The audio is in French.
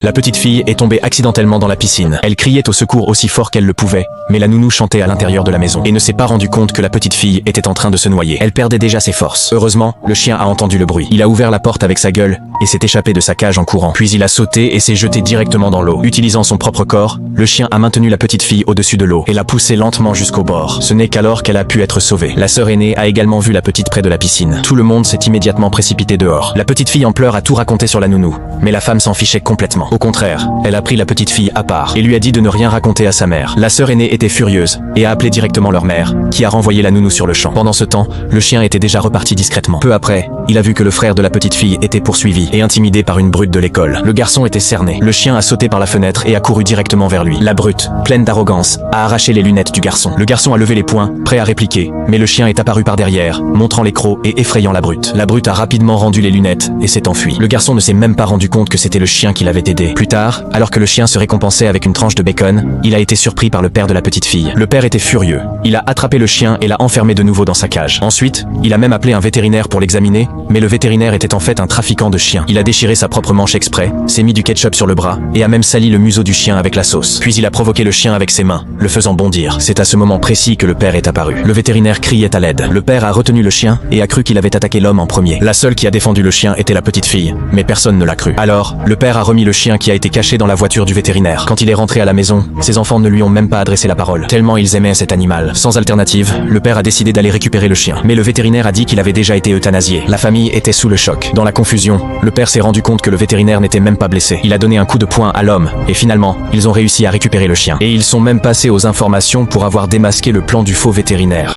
La petite fille est tombée accidentellement dans la piscine. Elle criait au secours aussi fort qu'elle le pouvait, mais la nounou chantait à l'intérieur de la maison et ne s'est pas rendu compte que la petite fille était en train de se noyer. Elle perdait déjà ses forces. Heureusement, le chien a entendu le bruit. Il a ouvert la porte avec sa gueule et s'est échappé de sa cage en courant. Puis il a sauté et s'est jeté directement dans l'eau. Utilisant son propre corps, le chien a maintenu la petite fille au-dessus de l'eau et l'a poussée lentement jusqu'au bord. Ce n'est qu'alors qu'elle a pu être sauvée. La sœur aînée a également vu la petite près de la piscine. Tout le monde s'est immédiatement précipité dehors. La petite fille en pleurs a tout raconté sur la nounou, mais la femme s'en fichait complètement. Au contraire, elle a pris la petite fille à part et lui a dit de ne rien raconter à sa mère. La sœur aînée était furieuse et a appelé directement leur mère, qui a renvoyé la nounou sur le champ. Pendant ce temps, le chien était déjà reparti discrètement. Peu après, il a vu que le frère de la petite fille était poursuivi et intimidé par une brute de l'école. Le garçon était cerné. Le chien a sauté par la fenêtre et a couru directement vers lui. La brute, pleine d'arrogance, a arraché les lunettes du garçon. Le garçon a levé les poings, prêt à répliquer, mais le chien est apparu par derrière, montrant les crocs et effrayant la brute. La brute a rapidement rendu les lunettes et s'est enfuie. Le garçon ne s'est même pas rendu compte que c'était le chien qui l'avait aidé. Plus tard, alors que le chien se récompensait avec une tranche de bacon, il a été surpris par le père de la petite fille. Le père était furieux. Il a attrapé le chien et l'a enfermé de nouveau dans sa cage. Ensuite, il a même appelé un vétérinaire pour l'examiner, mais le vétérinaire était en fait un trafiquant de chiens. Il a déchiré sa propre manche exprès, s'est mis du ketchup sur le bras et a même sali le museau du chien avec la sauce. Puis il a provoqué le chien avec ses mains, le faisant bondir. C'est à ce moment précis que le père est apparu. Le vétérinaire criait à l'aide. Le père a retenu le chien et a cru qu'il avait attaqué l'homme en premier. La seule qui a défendu le chien était la petite fille, mais personne ne l'a cru. Alors, le père a remis le chien qui a été caché dans la voiture du vétérinaire. Quand il est rentré à la maison, ses enfants ne lui ont même pas adressé la parole, tellement ils aimaient cet animal. Sans alternative, le père a décidé d'aller récupérer le chien. Mais le vétérinaire a dit qu'il avait déjà été euthanasié. La famille était sous le choc. Dans la confusion, le père s'est rendu compte que le vétérinaire n'était même pas blessé. Il a donné un coup de poing à l'homme, et finalement, ils ont réussi à récupérer le chien. Et ils sont même passés aux informations pour avoir démasqué le plan du faux vétérinaire.